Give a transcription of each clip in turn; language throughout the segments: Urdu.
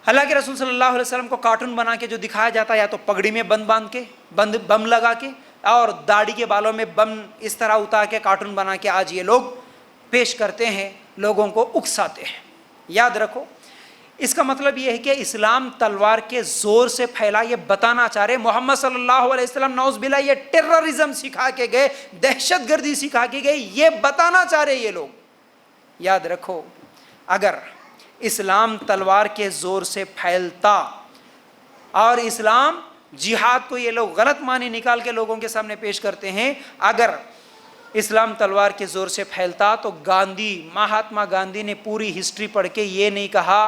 اللہ کے رسول صلی اللہ علیہ وسلم کو کارٹون بنا کے جو دکھایا جاتا ہے، یا تو پگڑی میں بند باندھ کے، بم لگا کے، اور داڑھی کے بالوں میں بم اس طرح اتار کے کارٹون بنا کے آج یہ لوگ پیش کرتے ہیں، لوگوں کو اکساتے ہیں۔ یاد رکھو، اس کا مطلب یہ ہے کہ اسلام تلوار کے زور سے پھیلا، یہ بتانا چاہ رہے محمد صلی اللہ علیہ وسلم نعوذ باللہ یہ ٹیررزم سکھا کے گئے، دہشت گردی سکھا کے گئے، یہ بتانا چاہ رہے یہ لوگ۔ یاد رکھو، اگر اسلام تلوار کے زور سے پھیلتا اور اسلام جہاد کو یہ لوگ غلط معنی نکال کے لوگوں کے سامنے پیش کرتے ہیں، اگر اسلام تلوار کے زور سے پھیلتا تو مہاتما گاندھی نے پوری ہسٹری پڑھ کے یہ نہیں کہا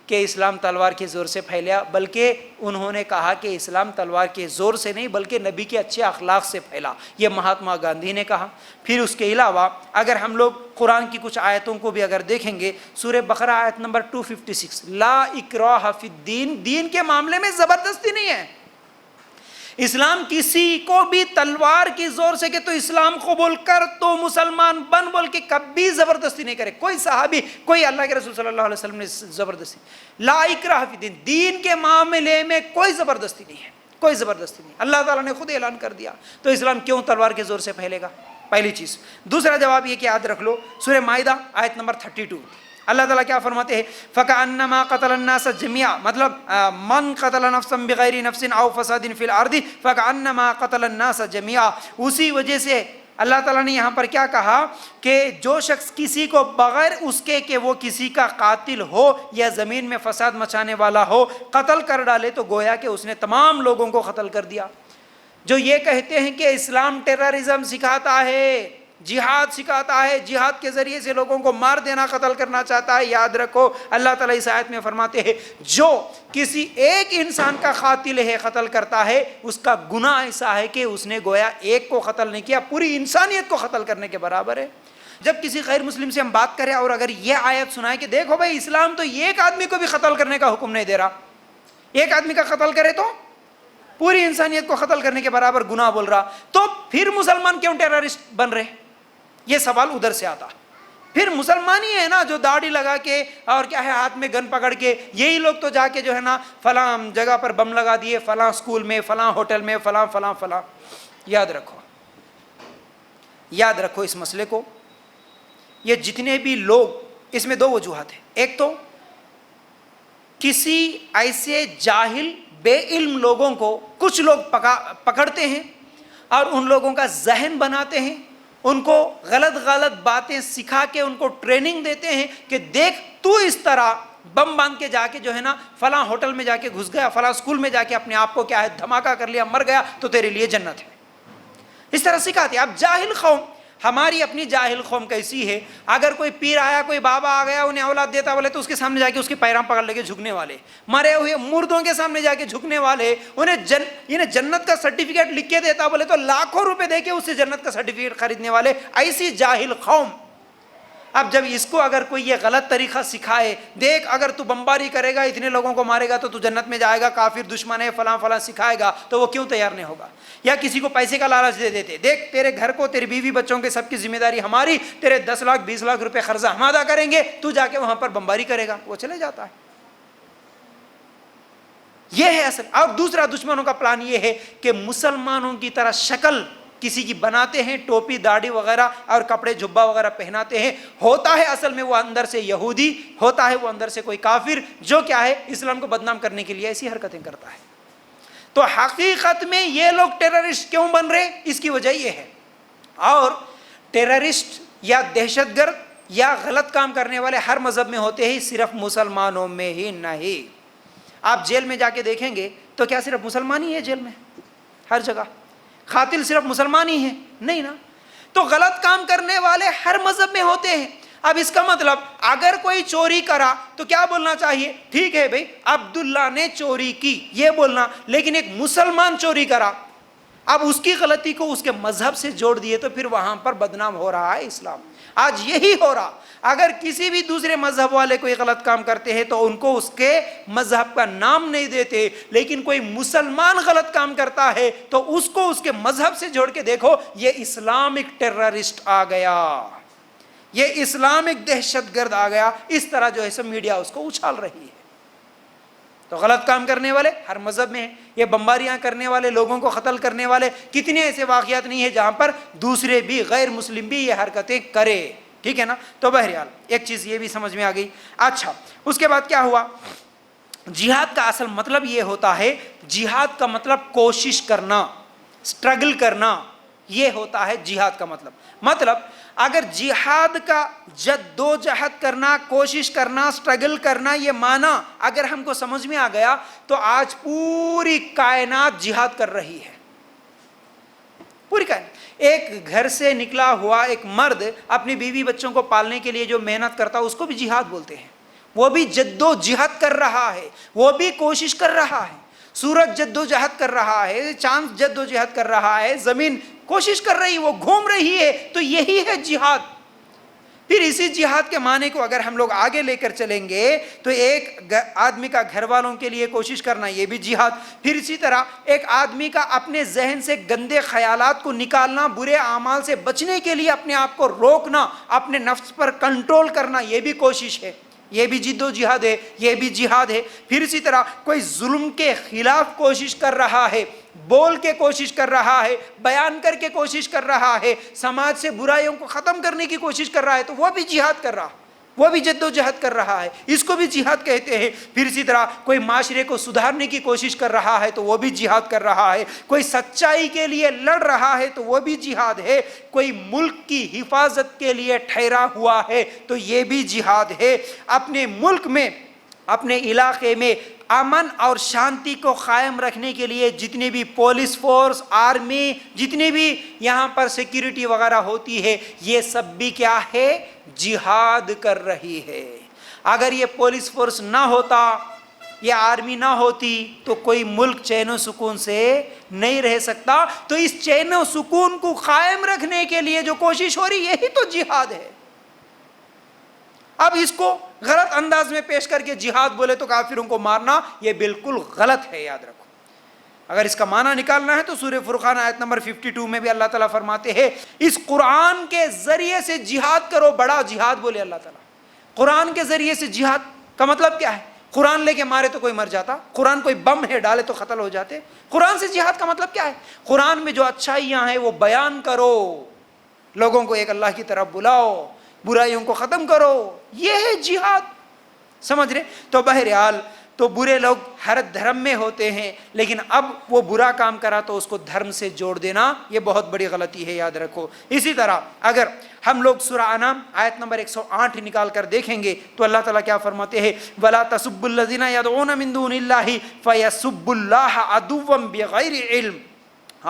کہ اسلام تلوار کے زور سے پھیلا، بلکہ انہوں نے کہا کہ اسلام تلوار کے زور سے نہیں بلکہ نبی کے اچھے اخلاق سے پھیلا، یہ مہاتما گاندھی نے کہا۔ پھر اس کے علاوہ اگر ہم لوگ قرآن کی کچھ آیتوں کو بھی اگر دیکھیں گے، سورہ بقرہ آیت نمبر 256، لا اکراہ فی الدین، دین کے معاملے میں زبردستی نہیں ہے۔ اسلام کسی کو بھی تلوار کی زور سے کہ تو اسلام قبول کر تو مسلمان بن بول کے کبھی زبردستی نہیں کرے، کوئی صحابی، کوئی اللہ کے رسول صلی اللہ علیہ وسلم نے زبردستی، لا اکراہ فی الدین، دین کے معاملے میں کوئی زبردستی نہیں ہے، کوئی زبردستی نہیں۔ اللہ تعالیٰ نے خود اعلان کر دیا، تو اسلام کیوں تلوار کے زور سے پھیلے گا؟ پہلی چیز۔ دوسرا جواب یہ کہ یاد رکھ لو، سورہ مائدہ آیت نمبر 32، اللہ تعالیٰ کیا فرماتے ہیں؟ فَكَأَنَّمَا قَتَلَ النَّاسَ جَمِيعًا، مطلب من قتل نفسا بغیر نفس او فساد فی الارض فَكَأَنَّمَا قَتَلَ النَّاسَ جَمِيعًا، اسی وجہ سے اللہ تعالیٰ نے یہاں پر کیا کہا کہ جو شخص کسی کو بغیر اس کے کہ وہ کسی کا قاتل ہو یا زمین میں فساد مچانے والا ہو قتل کر ڈالے تو گویا کہ اس نے تمام لوگوں کو قتل کر دیا۔ جو یہ کہتے ہیں کہ اسلام ٹیررزم سکھاتا ہے، جہاد سکھاتا ہے، جہاد کے ذریعے سے لوگوں کو مار دینا، قتل کرنا چاہتا ہے، یاد رکھو اللہ تعالیٰ اس آیت میں فرماتے ہیں جو کسی ایک انسان کا قاتل ہے، قتل کرتا ہے، اس کا گناہ ایسا ہے کہ اس نے گویا ایک کو قتل نہیں کیا، پوری انسانیت کو قتل کرنے کے برابر ہے۔ جب کسی غیر مسلم سے ہم بات کریں اور اگر یہ آیت سنائیں کہ دیکھو بھائی اسلام تو ایک آدمی کو بھی قتل کرنے کا حکم نہیں دے رہا، ایک آدمی کا قتل کرے تو پوری انسانیت کو قتل کرنے کے برابر گناہ بول رہا، تو پھر مسلمان کیوں ٹیررسٹ بن رہے؟ یہ سوال ادھر سے آتا۔ پھر مسلمان ہی ہے نا جو داڑھی لگا کے اور کیا ہے ہاتھ میں گن پکڑ کے، یہی لوگ تو جا کے جو ہے نا فلاں جگہ پر بم لگا دیے، فلاں سکول میں، فلاں ہوٹل میں، فلاں فلاں فلاں۔ یاد رکھو، یاد رکھو اس مسئلے کو۔ یہ جتنے بھی لوگ، اس میں دو وجوہات ہیں، ایک تو کسی ایسے جاہل بے علم لوگوں کو کچھ لوگ پکڑتے ہیں اور ان لوگوں کا ذہن بناتے ہیں، ان کو غلط غلط باتیں سکھا کے ان کو ٹریننگ دیتے ہیں کہ دیکھ تو اس طرح بم باندھ کے جا کے جو ہے نا فلاں ہوٹل میں جا کے گھس گیا، فلاں اسکول میں جا کے اپنے آپ کو کیا ہے دھماکہ کر لیا، مر گیا تو تیرے لیے جنت ہے، اس طرح سکھاتے ہیں۔ اب جاہل قوم، ہماری اپنی جاہل قوم کیسی ہے، اگر کوئی پیر آیا، کوئی بابا آ گیا انہیں اولاد دیتا بولے تو اس کے سامنے جا کے اس کے پیراں پکڑ لے کے جھکنے والے، مرے ہوئے مردوں کے سامنے جا کے جھکنے والے، انہیں جنت کا سرٹیفکیٹ لکھ کے دیتا بولے تو لاکھوں روپے دے کے اس سے جنت کا سرٹیفکیٹ خریدنے والے، ایسی جاہل قوم۔ اب جب اس کو اگر کوئی یہ غلط طریقہ سکھائے، دیکھ اگر تو بمباری کرے گا، اتنے لوگوں کو مارے گا تو جنت میں جائے گا، کافر دشمن ہے فلاں فلاں سکھائے گا، تو وہ کیوں تیار نہیں ہوگا؟ یا کسی کو پیسے کا لالچ دے دیتے، دیکھ تیرے گھر کو، تیری بیوی بچوں کے سب کی ذمہ داری ہماری، تیرے 10 لاکھ 20 لاکھ روپے قرضہ ہم ادا کریں گے، تو جا کے وہاں پر بمباری کرے گا، وہ چلے جاتا ہے۔ یہ ہے اصل۔ اور دوسرا دشمنوں کا پلان یہ ہے کہ مسلمانوں کی طرح شکل کسی کی بناتے ہیں، ٹوپی داڑھی وغیرہ اور کپڑے جھبا وغیرہ پہناتے ہیں، ہوتا ہے اصل میں وہ اندر سے یہودی، ہوتا ہے وہ اندر سے کوئی کافر جو کیا ہے اسلام کو بدنام کرنے کے لیے ایسی حرکتیں کرتا ہے۔ تو حقیقت میں یہ لوگ ٹیررسٹ کیوں بن رہے؟ اس کی وجہ یہ ہے۔ اور ٹیررسٹ یا دہشت گرد یا غلط کام کرنے والے ہر مذہب میں ہوتے ہیں، صرف مسلمانوں میں ہی نہیں۔ آپ جیل میں جا کے دیکھیں گے تو کیا صرف مسلمان ہی ہے جیل میں؟ ہر جگہ قاتل صرف مسلمان ہی ہیں؟ نہیں نا۔ تو غلط کام کرنے والے ہر مذہب میں ہوتے ہیں۔ اب اس کا مطلب اگر کوئی چوری کرا تو کیا بولنا چاہیے؟ ٹھیک ہے بھائی عبداللہ نے چوری کی یہ بولنا، لیکن ایک مسلمان چوری کرا، اب اس کی غلطی کو اس کے مذہب سے جوڑ دیے تو پھر وہاں پر بدنام ہو رہا ہے اسلام۔ آج یہی ہو رہا، اگر کسی بھی دوسرے مذہب والے کوئی غلط کام کرتے ہیں تو ان کو اس کے مذہب کا نام نہیں دیتے، لیکن کوئی مسلمان غلط کام کرتا ہے تو اس کو اس کے مذہب سے جوڑ کے دیکھو یہ اسلامک ٹیررسٹ آ گیا، یہ اسلامک دہشت گرد آ گیا، اس طرح جو ہے سب میڈیا اس کو اچھال رہی ہے۔ تو غلط کام کرنے والے ہر مذہب میں ہیں. یہ بمباریاں کرنے والے، لوگوں کو قتل کرنے والے، کتنے ایسے واقعات نہیں ہیں جہاں پر دوسرے بھی، غیر مسلم بھی یہ حرکتیں کرے. ٹھیک ہے نا. تو بہرحال ایک چیز یہ بھی سمجھ میں آ گئی. اچھا، اس کے بعد کیا ہوا؟ جہاد کا اصل مطلب یہ ہوتا ہے، جہاد کا مطلب کوشش کرنا، اسٹرگل کرنا، یہ ہوتا ہے جہاد کا مطلب اگر جہاد کا جدوجہد کرنا، کوشش کرنا، اسٹرگل کرنا، یہ معنی اگر ہم کو سمجھ میں آ گیا تو آج پوری کائنات جہاد کر رہی ہے. پوری کائنات. ایک گھر سے نکلا ہوا ایک مرد اپنی بیوی بچوں کو پالنے کے لیے جو محنت کرتا ہے اس کو بھی جہاد بولتے ہیں. وہ بھی جدوجہد کر رہا ہے، وہ بھی کوشش کر رہا ہے. سورج جدوجہد کر رہا ہے، چاند جدوجہد کر رہا ہے، زمین کوشش کر رہی ہے، وہ گھوم رہی ہے. تو یہی ہے جہاد. پھر اسی جہاد کے معنی کو اگر ہم لوگ آگے لے کر چلیں گے تو ایک آدمی کا گھر والوں کے لیے کوشش کرنا، یہ بھی جہاد. پھر اسی طرح ایک آدمی کا اپنے ذہن سے گندے خیالات کو نکالنا، برے اعمال سے بچنے کے لیے اپنے آپ کو روکنا، اپنے نفس پر کنٹرول کرنا، یہ بھی کوشش ہے، یہ بھی جد و جہاد ہے، یہ بھی جہاد ہے. پھر اسی طرح کوئی ظلم کے خلاف کوشش کر رہا ہے، بول کے کوشش کر رہا ہے، بیان کر کے کوشش کر رہا ہے، سماج سے برائیوں کو ختم کرنے کی کوشش کر رہا ہے، تو وہ بھی جہاد کر رہا ہے، وہ بھی جد و جہد کر رہا ہے. اس کو بھی جہاد کہتے ہیں. پھر اسی طرح کوئی معاشرے کو سدھارنے کی کوشش کر رہا ہے تو وہ بھی جہاد کر رہا ہے. کوئی سچائی کے لیے لڑ رہا ہے تو وہ بھی جہاد ہے. کوئی ملک کی حفاظت کے لیے ٹھہرا ہوا ہے تو یہ بھی جہاد ہے. اپنے ملک میں، اپنے علاقے میں امن اور شانتی کو قائم رکھنے کے لیے جتنی بھی پولیس فورس، آرمی، جتنی بھی یہاں پر سیکیورٹی وغیرہ ہوتی ہے، یہ سب بھی کیا ہے؟ جہاد کر رہی ہے. اگر یہ پولیس فورس نہ ہوتا، یہ آرمی نہ ہوتی تو کوئی ملک چین و سکون سے نہیں رہ سکتا. تو اس چین و سکون کو قائم رکھنے کے لیے جو کوشش ہو رہی، یہی تو جہاد ہے. اب اس کو غلط انداز میں پیش کر کے جہاد بولے تو کافروں کو مارنا، یہ بالکل غلط ہے، یاد رکھو. اگر اس کا معنی نکالنا ہے تو سورہ فرقان آیت نمبر 52 میں بھی اللہ تعالیٰ فرماتے ہیں اس قرآن کے ذریعے سے جہاد کرو. بڑا جہاد بولے اللہ تعالیٰ. قرآن کے ذریعے سے جہاد کا مطلب کیا ہے؟ قرآن لے کے مارے تو کوئی مر جاتا، قرآن کوئی بم ہے ڈالے تو قتل ہو جاتے. قرآن سے جہاد کا مطلب کیا ہے؟ قرآن میں جو اچھائیاں ہیں وہ بیان کرو، لوگوں کو ایک اللہ کی طرف بلاؤ، برائیوں کو ختم کرو، یہ ہے جہاد. سمجھ رہے؟ تو بہرحال تو برے لوگ ہر دھرم میں ہوتے ہیں، لیکن اب وہ برا کام کرا تو اس کو دھرم سے جوڑ دینا یہ بہت بڑی غلطی ہے، یاد رکھو. اسی طرح اگر ہم لوگ سورہ انعام آیت نمبر 108 نکال کر دیکھیں گے تو اللہ تعالیٰ کیا فرماتے ہیں؟ وَلَا تَسُبُّوا الَّذِينَ يَدْعُونَ مِن دُونِ اللَّهِ فَيَسُبُّوا اللَّهَ عَدُوًّا بِغَيْرِ علم.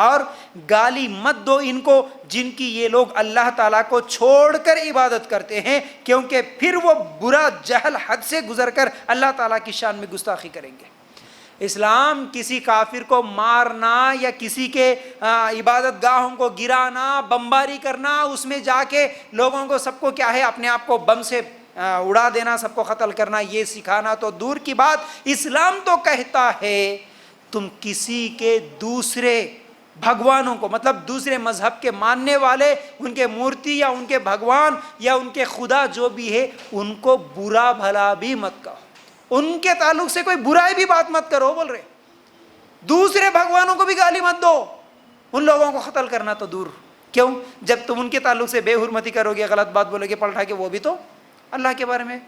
اور گالی مت دو ان کو جن کی یہ لوگ اللہ تعالیٰ کو چھوڑ کر عبادت کرتے ہیں، کیونکہ پھر وہ برا جہل حد سے گزر کر اللہ تعالیٰ کی شان میں گستاخی کریں گے. اسلام کسی کافر کو مارنا یا کسی کے عبادت گاہوں کو گرانا، بمباری کرنا، اس میں جا کے لوگوں کو سب کو کیا ہے اپنے آپ کو بم سے اڑا دینا، سب کو قتل کرنا، یہ سکھانا تو دور کی بات. اسلام تو کہتا ہے تم کسی کے دوسرے بھگوانوں کو، مطلب دوسرے مذہب کے ماننے والے، ان کے مورتی یا ان کے بھگوان یا ان کے خدا جو بھی ہے، ان کو برا بھلا بھی مت کہو، ان کے تعلق سے کوئی برائی بھی بات مت کرو. بول رہے دوسرے بھگوانوں کو بھی گالی مت دو، ان لوگوں کو قتل کرنا تو دور. کیوں؟ جب تم ان کے تعلق سے بے حرمتی کرو گے، غلط بات بولو گے، پلٹا کے وہ بھی تو اللہ کے بارے میں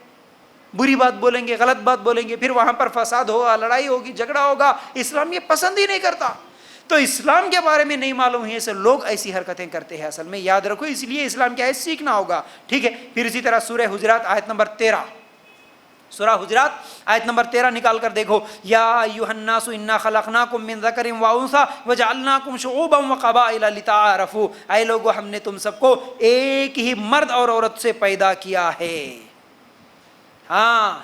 بری بات بولیں گے، غلط بات بولیں گے، پھر وہاں پر فساد ہوگا، لڑائی ہوگی، جھگڑا ہوگا. اسلام یہ پسند ہی نہیں کرتا. تو اسلام کے بارے میں نہیں معلوم ہے سے لوگ ایسی حرکتیں کرتے ہیں. اصل میں یاد رکھو، اس لیے اسلام کیا ہے سیکھنا ہوگا. ٹھیک ہے. پھر اسی طرح سورہ حجرات آیت نمبر 13، سورہ حجرات آیت نمبر 13 نکال کر دیکھو. یا ایھا الناس انا خلقناکم من ذکر و انثی وجعلناکم شعوبا وقبائل لتعارفوا. اے لوگو، ہم نے تم سب کو ایک ہی مرد اور عورت سے پیدا کیا ہے. ہاں،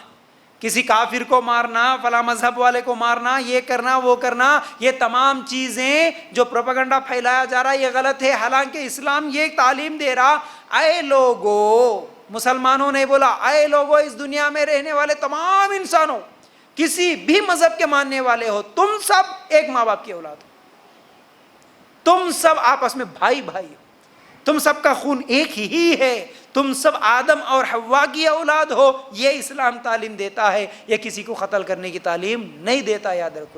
کسی کافر کو مارنا، فلاں مذہب والے کو مارنا، یہ کرنا وہ کرنا، یہ تمام چیزیں جو پروپیگنڈا پھیلایا جا رہا ہے یہ غلط ہے. حالانکہ اسلام یہ تعلیم دے رہا، اے لوگو، مسلمانوں نے بولا اے لوگو، اس دنیا میں رہنے والے تمام انسانوں، کسی بھی مذہب کے ماننے والے ہو، تم سب ایک ماں باپ کی اولاد ہو، تم سب آپس میں بھائی بھائی ہو، تم سب کا خون ایک ہی ہے، تم سب آدم اور حوا کی اولاد ہو، یہ اسلام تعلیم دیتا ہے، یہ کسی کو قتل کرنے کی تعلیم نہیں دیتا، یاد رکھو۔